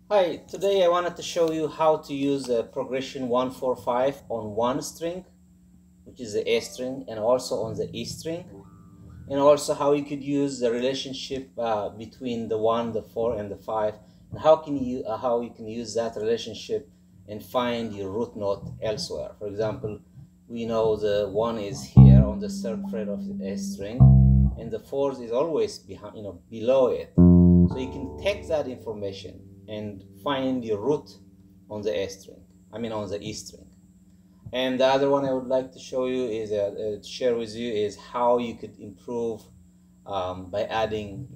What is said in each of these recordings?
Hi, today I wanted to show you how to use progression 145 on one string, which is the A string, and also on the E string, and also how you could use the relationship between the 1, the 4, and the 5, and how you can use that relationship and find your root note elsewhere. For example, we know the 1 is here on the 3rd fret of the A string, and the 4 is always behind, below it. So you can take that information and find your root on the A string, on the E string. And the other one I would like to show you is share with you is how you could improve by adding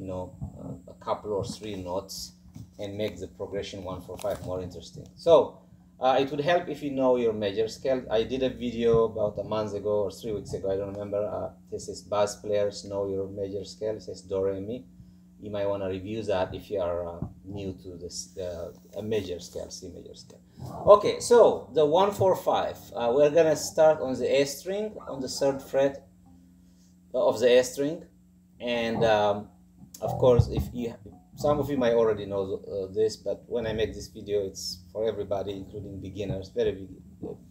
a couple or 3 notes and make the progression 145 more interesting. So it would help if you know your major scale. I did a video about a month ago or 3 weeks ago, I don't remember. This is bass players know your major scale. It says do re mi. You might want to review that if you are new to this a major scale, C major scale. Okay, so the 145, we're gonna start on the A string, on the 3rd fret of the A string, and of course, some of you might already know this, but when I make this video, it's for everybody, including beginners, very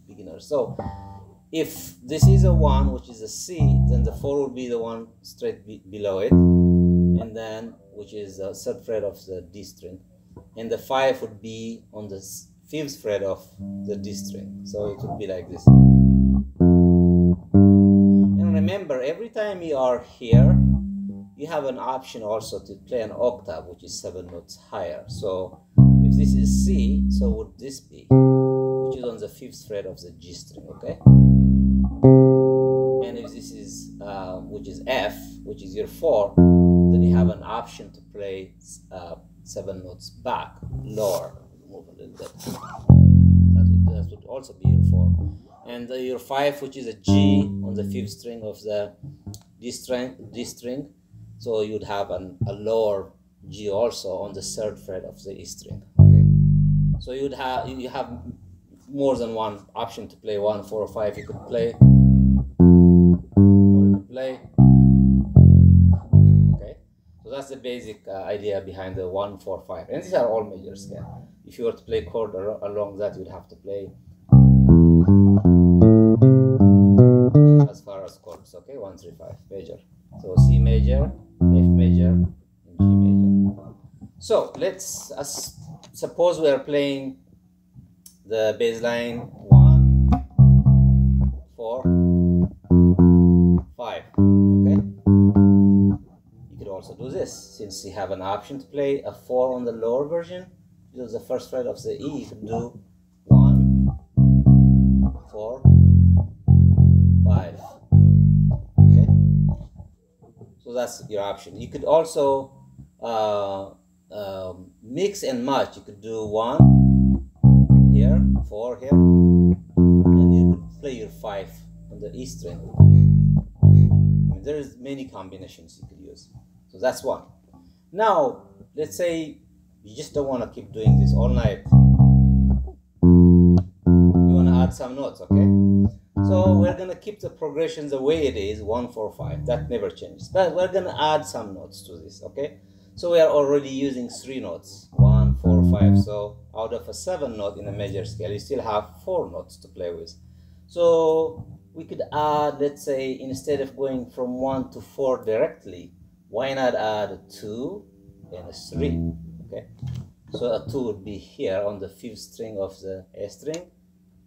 beginners. So if this is a 1, which is a C, then the 4 will be the one straight below it, and then which is the 3rd fret of the D string, and the 5 would be on the 5th fret of the D string. So it would be like this. And remember, every time you are here, you have an option also to play an octave, which is 7 notes higher. So if this is C, so would this be, which is on the 5th fret of the G string, okay? And if this is which is F, which is your 4, then you have an option to play 7 notes back, lower, move a little bit. That would also be your 4. And your 5, which is a G on the 5th string of the D string, so you'd have a lower G also on the 3rd fret of the E string. Okay, so you have more than one option to play 1, 4, or 5. You could play, or you could play. Okay, so that's the basic idea behind the 1, 4, 5, and these are all major scale. If you were to play chord along that, you'd have to play as far as chords. Okay, 1, 3, 5 major. So C major, F major, and G major. So let's suppose we are playing the bass line 1, 4, 5. Okay, you could also do this, since you have an option to play a 4 on the lower version. Use the 1st fret of the E. You can do 1, 4, 5. Okay, so that's your option. You could also mix and match. You could do 1 here, 4 here, and you could play your 5 on the E string. There's many combinations you could use. So that's one. Now, let's say you just don't want to keep doing this all night. You want to add some notes, okay? So we're going to keep the progression the way it is, 1, 4, 5. That never changes. But we're going to add some notes to this, okay? So we are already using 3 notes, 1, 4, 5. So out of a 7 note in a major scale, you still have 4 notes to play with. So we could add, let's say, instead of going from 1 to 4 directly, why not add a 2 and a 3? Okay, so a 2 would be here on the 5th string of the A string,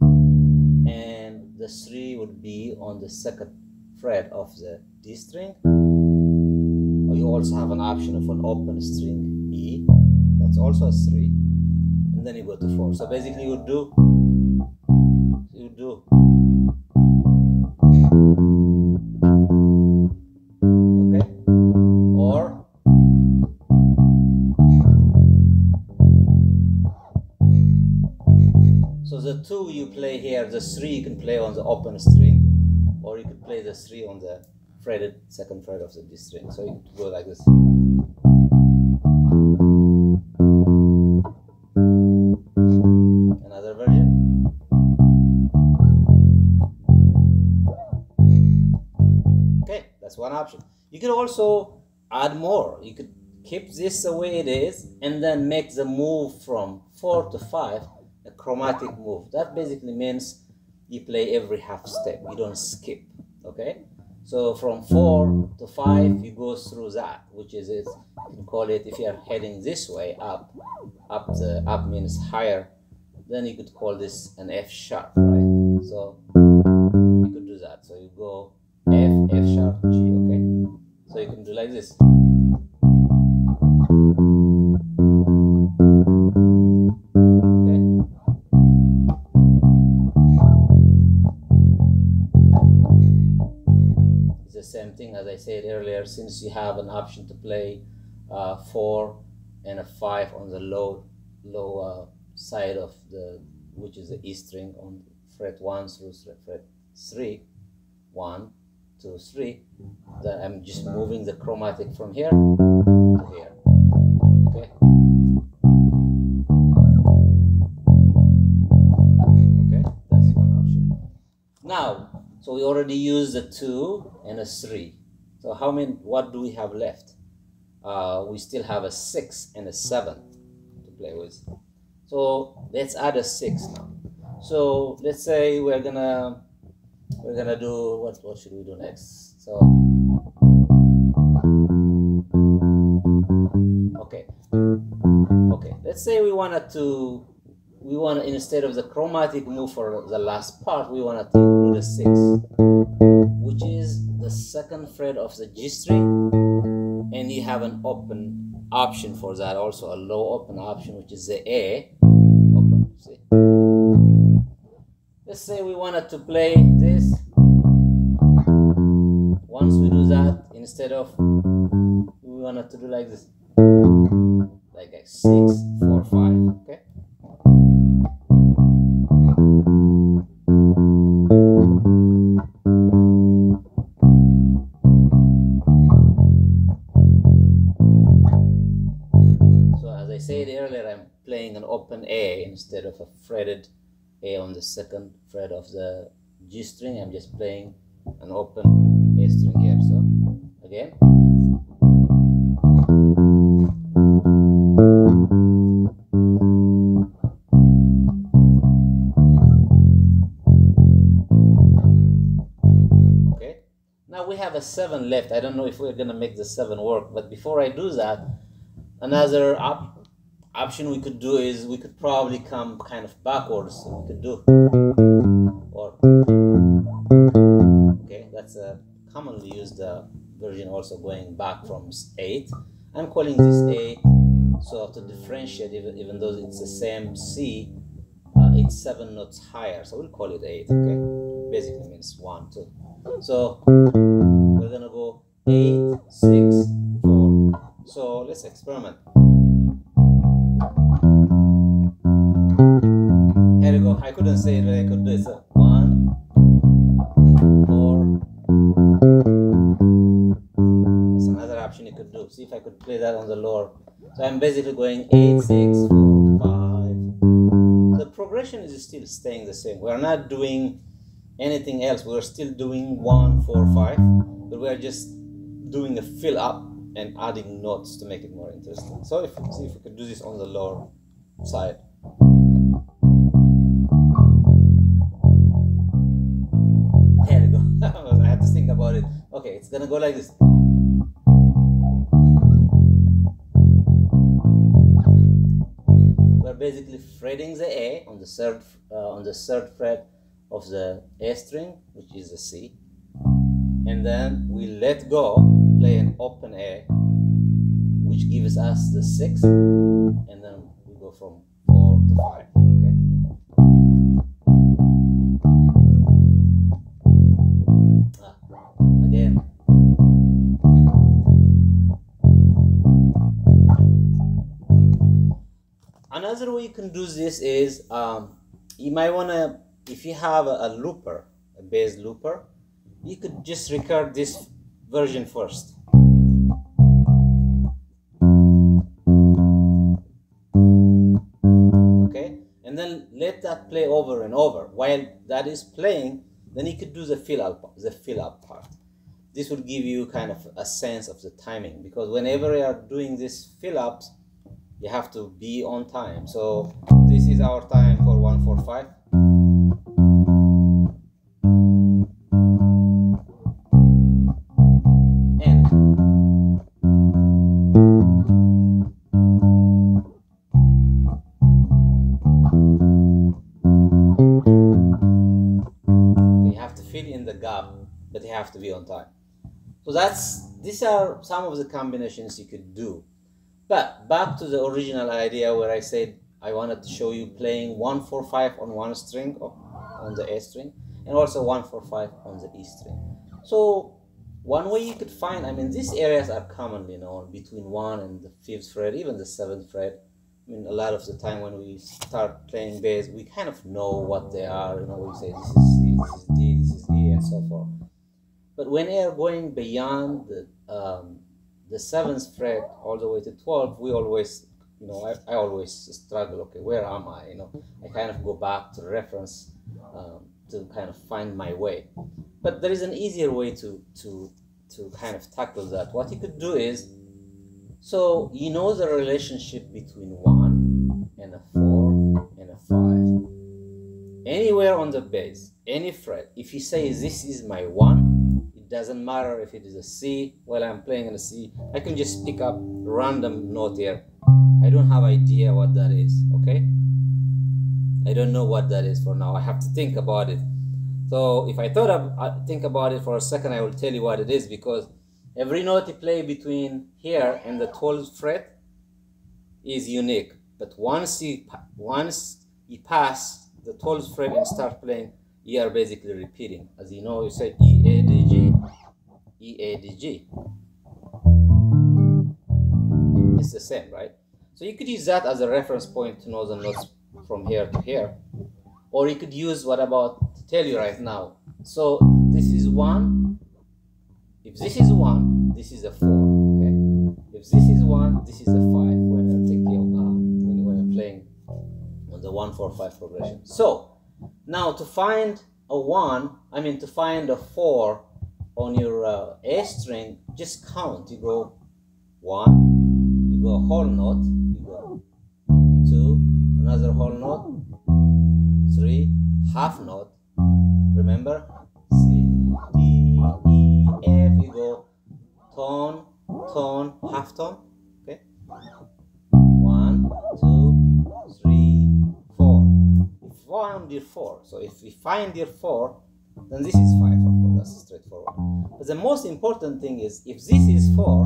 and the 3 would be on the 2nd fret of the D string. Or you also have an option of an open string E, that's also a 3, and then you go to 4. So basically you do okay, or so the 2 you play here, the 3 you can play on the open string, or you could play the 3 on the fretted 2nd fret of the D string. So you could go like this. Another version. Okay, that's one option. You could also add more. You could keep this the way it is, and then make the move from 4 to 5 a chromatic move. That basically means you play every half step, you don't skip. Okay, so from 4 to 5 you go through that, which is it, you can call it, if you are heading this way up, up means higher, then you could call this an F sharp, right? So you could do that. So you go F sharp, G. Okay, so you can do like this. Same thing as I said earlier, since you have an option to play 4 and a 5 on the low side of the, which is the E string, on fret 1 through fret 3, 1, 2, 3, then I'm just moving the chromatic from here to here. Okay. Okay, that's one option. Now, so we already used a 2 and a 3. So what do we have left? We still have a 6 and a 7 to play with. So let's add a 6 now. So let's say we're gonna do what should we do next? So okay, let's say we want instead of the chromatic move for the last part, we want to include a 6, which is the 2nd fret of the G string, and you have an open option for that, also a low open option, which is the A open. See? Let's say we wanted to play this. Once we do that, instead of, we wanted to do like this, like a 6, 4, 5. Okay. I said earlier, I'm playing an open A instead of a fretted A on the 2nd fret of the G string. I'm just playing an open A string here. So again, okay, now we have a 7 left. I don't know if we're gonna make the 7 work, but before I do that, another option we could do is we could probably come kind of backwards. We could do, or okay, that's a commonly used version, also going back from 8. I'm calling this A, so to differentiate, even though it's the same C, it's 7 notes higher, so we'll call it 8. Okay, basically means 1, 2. So we're gonna go 8, 6, 4. So let's experiment. Here we go. I couldn't say it, but I could do it. So 1, 4. That's another option you could do. See if I could play that on the lower. So I'm basically going 8, 6, 4, 5. The progression is still staying the same. We're not doing anything else. We're still doing 1, 4, 5, but we're just doing a fill up and adding notes to make it more interesting. So see if we could do this on the lower side. There we go. I had to think about it. Okay, it's gonna go like this. We're basically fretting the A on the third fret of the A string, which is the C, and then we let go, play an open A, which gives us the 6, and then we go from 4 to 5. Okay. Again. Another way you can do this is you might wanna, if you have a looper, a bass looper, you could just record this version first. Okay, and then let that play over and over. While that is playing, then you could do the fill up part. this will give you kind of a sense of the timing, because whenever you are doing this fill ups, you have to be on time. So this is our time for 145. And you have to fill in the gap, but you have to be on time. So these are some of the combinations you could do. But back to the original idea where I said I wanted to show you playing 145 on one string, on the A string, and also 145 on the E string. So one way you could find, I mean, these areas are commonly known between 1 and the 5th fret, even the 7th fret. I mean, a lot of the time when we start playing bass, we kind of know what they are. You know, we say this is C, this is D, this is E, and so forth. But when they are going beyond the 7th fret all the way to 12, we always, you know, I always struggle. Okay, where am I? You know, I kind of go back to the reference to kind of find my way. But there is an easier way to kind of tackle that. What you could do is, so you know the relationship between 1 and a 4 and a 5. Anywhere on the bass, any fret, if you say this is my 1, it doesn't matter if it is a C. While I'm playing in a C, I can just pick up a random note here. I don't have idea what that is, okay? I don't know what that is for now. I have to think about it. So if I think about it for a second, I will tell you what it is, because every note you play between here and the 12th fret is unique. But once you pass the 12th fret and start playing, you are basically repeating. As you know, you say E, A, D, G, E, A, D, G. It's the same, right? So you could use that as a reference point to know the notes from here to here. Or you could use what I'm about to tell you right now. So this is 1. If this is 1, this is a 4. Okay. If this is 1, this is a 5. When I'm thinking when I'm playing on the 1-4-5 progression. So now to find a 1, to find a 4 on your A string, just count. You go 1, you go a whole note, you go 2, another whole note, 3, half note. Remember? C, D, E, F. You go tone, tone, half tone. Okay? 1, 2, 3, 4. You found your 4. So if we find your 4, then this is 5, of course. That's straightforward. But the most important thing is, if this is 4,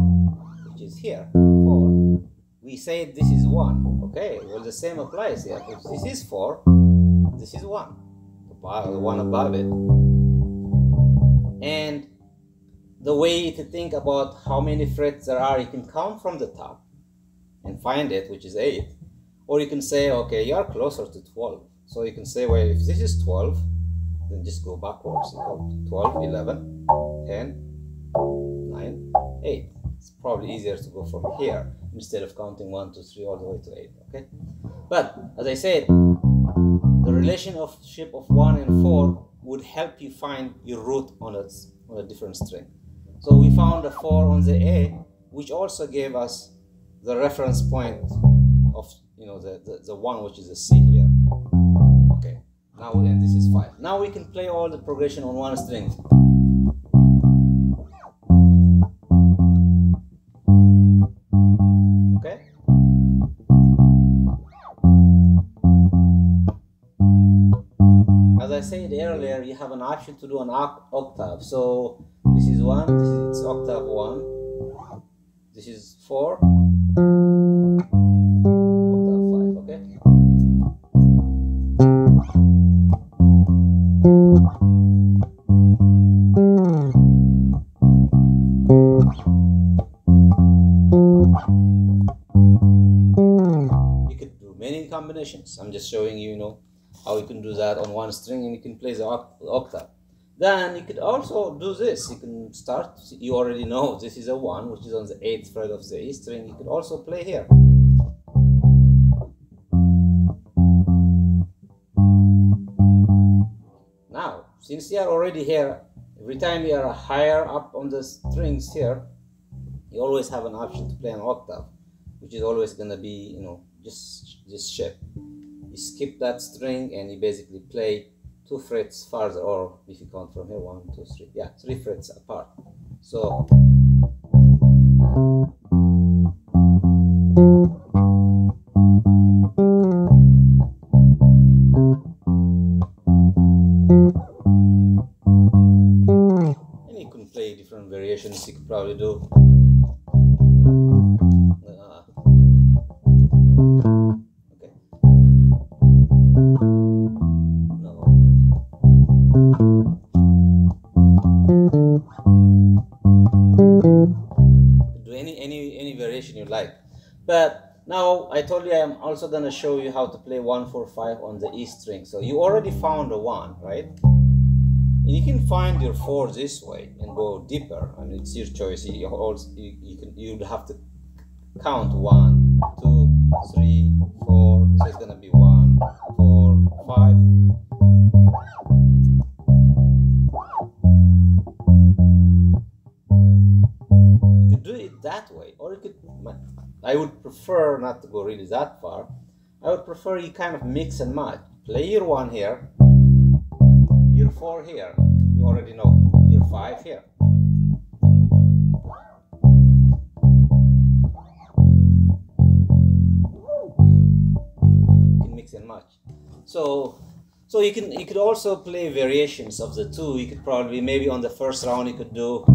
which is here, 4, we say this is 1. Okay? Well, the same applies here. If this is 4, this is 1. The one above it. And the way to think about how many frets there are, you can count from the top and find it, which is 8. Or you can say, okay, you are closer to 12. So you can say, well, if this is 12, then just go backwards. You go 12, 11, 10, 9, 8. It's probably easier to go from here instead of counting 1, 2, 3 all the way to 8. Okay? But as I said, the relationship of 1 and 4 would help you find your root on a different string. So we found a 4 on the A, which also gave us the reference point of, the 1, which is a C here. Okay, now then this is 5. Now we can play all the progression on one string. Okay? As I said earlier, you have an option to do an octave. So this is 1, this is octave 1, this is 4, octave 5, okay? You could do many combinations. I'm just showing you, how you can do that on one string, and you can play the octave. Then you could also do this. You can start, you already know this is a 1, which is on the 8th fret of the E string. You could also play here. Now, since you are already here, every time you are higher up on the strings here, you always have an option to play an octave, which is always going to be, you know, just this shape. You skip that string and you basically play 2 frets farther, or if you count from here, 1, 2, 3, yeah, 3 frets apart. So and you can play different variations. You could probably do okay. No. Do any variation you like. But now I told you I'm also gonna show you how to play 1, 4, 5 on the E string. So you already found a 1, right? And you can find your 4 this way and go deeper, and it's your choice. You would have to count 1, 2, 3, 4. So it's gonna be 1, 4, 5. You could do it that way, or you could. I would prefer not to go really that far. I would prefer you kind of mix and match. Play your 1 here, your 4 here. You already know your 5 here. You can mix and match. So you could also play variations of the 2. You could probably, maybe on the first round you could do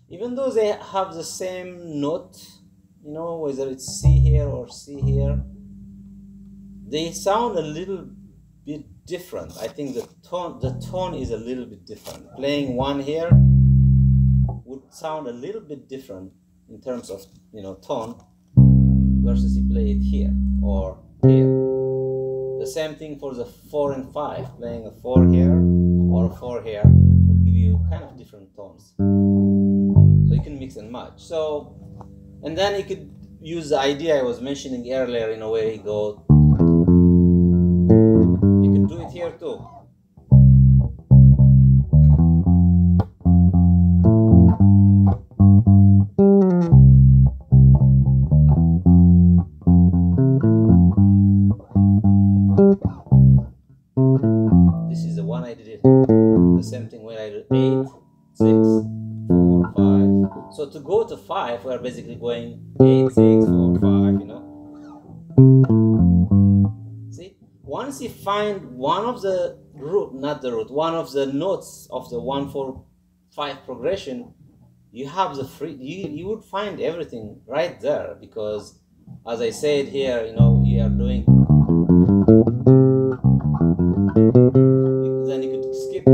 even though they have the same note, you know, whether it's C here or C here, they sound a little bit different. I think the tone is a little bit different. Playing 1 here would sound a little bit different in terms of, you know, tone versus you play it here or here. The same thing for the 4 and 5. Playing a 4 here or a 4 here would give you kind of different tones. So you can mix and match. So, and then you could use the idea I was mentioning earlier in a way. You can do it here too. This is the one I did it. The same thing when I did 8, 6, 4, 5. So to go to 5, we're basically going 8, 6, 4, 5, you know. See, once you find one of the one of the notes of the 1, 4, 5 progression, you have the you would find everything right there, because as I said here, you know, you are doing, then you could skip.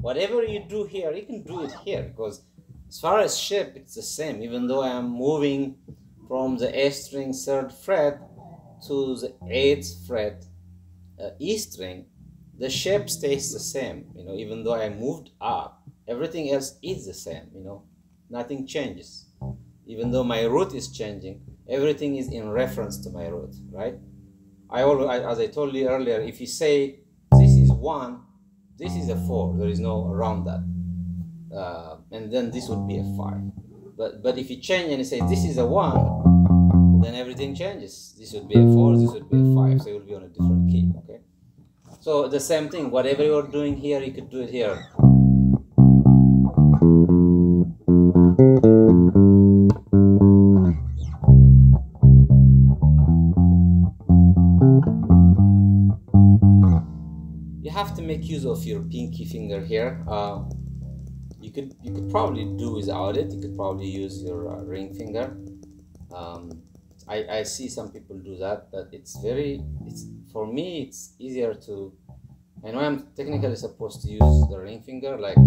Whatever you do here, you can do it here, because as far as shape, it's the same. Even though I am moving from the A string 3rd fret to the 8th fret E string, the shape stays the same. You know, even though I moved up, everything else is the same. You know, nothing changes. Even though my root is changing, everything is in reference to my root, right? As I told you earlier, if you say this is 1, this is a 4, there is no around that, and then this would be a 5. But if you change and you say this is a 1, then everything changes. This would be a 4, this would be a 5, so it would be on a different key. Okay. So the same thing. Whatever you're doing here, you could do it here. Have to make use of your pinky finger here. You could probably do without it. You could probably use your ring finger. I see some people do that, but for me it's easier to. I know I'm technically supposed to use the ring finger, like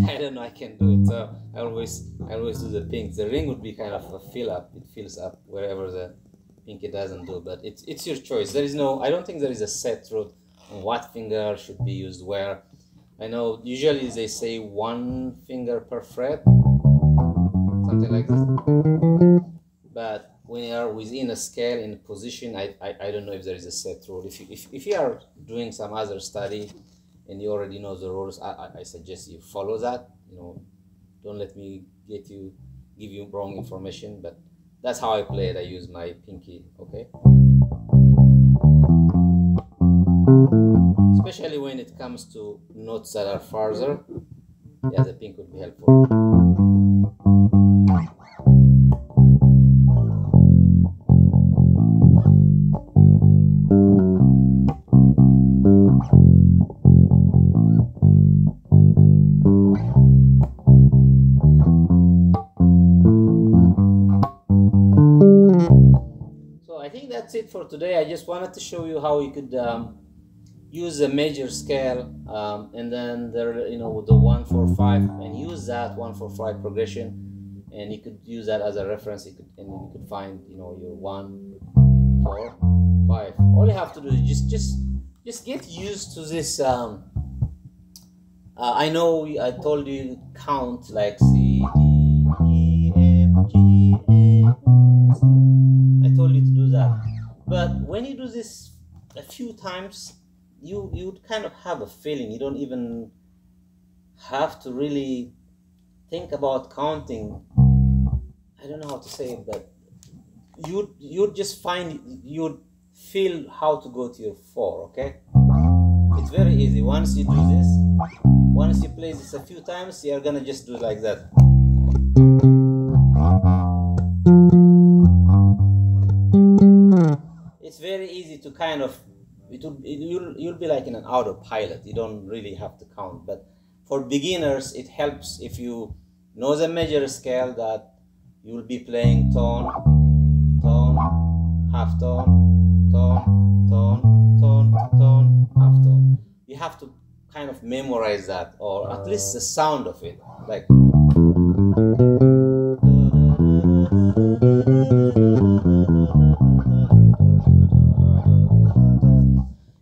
I don't know. I can do it. So I always do the pink. The ring would be kind of a fill up. It fills up wherever the pinky doesn't do. But it's your choice. There is no. I don't think there is a set rule on what finger should be used where. I know usually they say one finger per fret, something like this. But when you are within a scale in a position, I don't know if there is a set rule. If you are doing some other study and you already know the rules, I suggest you follow that. You know, don't let me give you wrong information. But that's how I play it. I use my pinky. Okay. Especially when it comes to notes that are farther, yeah, the pink would be helpful. So I think that's it for today. I just wanted to show you how you could use a major scale and then there, you know, with the 1-4-5, and use that 1-4-5 progression, and you could use that as a reference. You could find, you know, your 1-4-5. All you have to do is just get used to this. I know I told you count like C, D, E, F, G, A, C. I told you to do that, but when you do this a few times, you would kind of have a feeling. You don't even have to really think about counting. I don't know how to say it, but you'd just find, you'd feel how to go to your 4. Okay, it's very easy. Once you do this, once you play this a few times, you're gonna just do it like that. It's very easy to kind of, you'll be like in an autopilot. You don't really have to count. But for beginners, it helps if you know the major scale, that you will be playing tone, tone, half tone, tone, tone, tone, tone, half tone. You have to kind of memorize that, or at least the sound of it, like.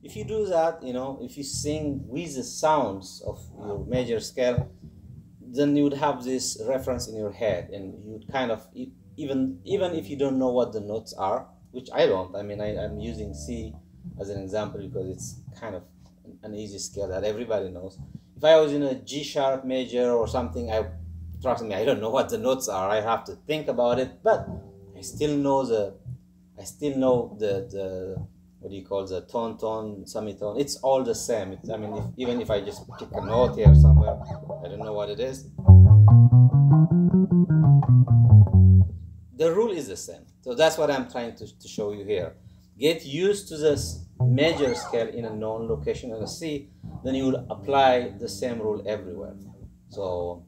If you do that, you know, if you sing with the sounds of your major scale, then you would have this reference in your head, and you would kind of, even if you don't know what the notes are, which I don't. I mean, I'm using C as an example because it's kind of an easy scale that everybody knows. If I was in a G sharp major or something, trust me, I don't know what the notes are. I have to think about it, but I still know the what do you call, the tone, semitone. It's all the same. I mean, even if I just pick a note here somewhere, I don't know what it is, the rule is the same. So that's what I'm trying to show you here. Get used to this major scale in a known location in a C, then you will apply the same rule everywhere. So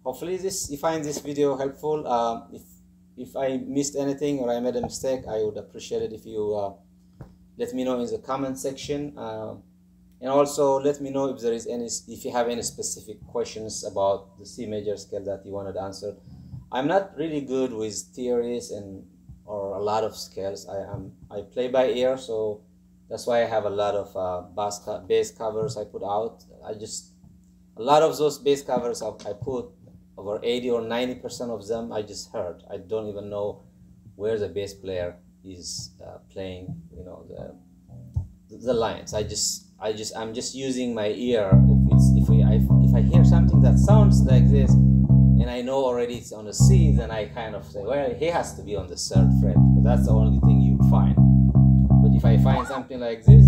hopefully you find this video helpful. If I missed anything or I made a mistake, I would appreciate it if you let me know in the comment section, and also let me know if you have any specific questions about the C major scale that you wanted answered. I'm not really good with theories or a lot of scales. I play by ear, so that's why I have a lot of bass covers I put out. A lot of those bass covers I put, over 80 or 90% of them I just heard. I don't even know where the bass player is playing, you know, the lines. I'm just using my ear. If I hear something that sounds like this and I know already it's on a C, then I kind of say, well, he has to be on the 3rd fret, because that's the only thing you find. But if I find something like this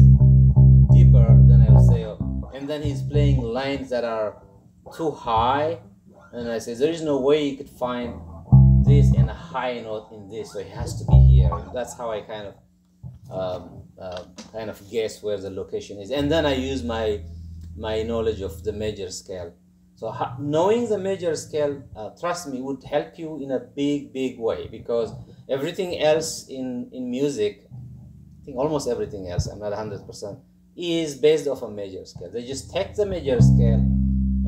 deeper, then I'll say, oh, and then he's playing lines that are too high, and I say there is no way you could find this and a high note in this, so it has to be here. That's how I kind of guess where the location is, and then I use my knowledge of the major scale. So knowing the major scale, trust me, would help you in a big way, because everything else in music, I think almost everything else, I'm not 100%, is based off a major scale. They just take the major scale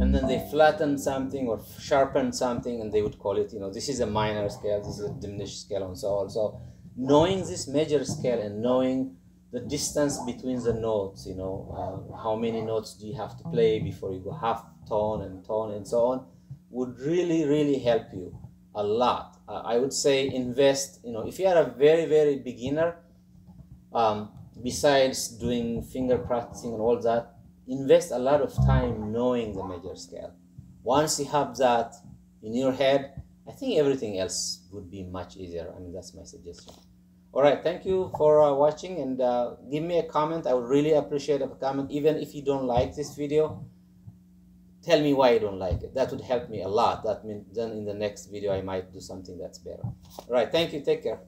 and then they flatten something or sharpen something, and they would call it, you know, this is a minor scale, this is a diminished scale, and so on. So knowing this major scale and knowing the distance between the notes, you know, how many notes do you have to play before you go half tone and so on, would really help you a lot. I would say invest, you know, if you are a very beginner, besides doing finger practicing and all that, invest a lot of time knowing the major scale. Once you have that in your head, I think everything else would be much easier. I mean, that's my suggestion. All right, thank you for watching, and give me a comment. I would really appreciate a comment. Even if you don't like this video, tell me why you don't like it. That would help me a lot. That means then in the next video I might do something that's better. All right, thank you. Take care.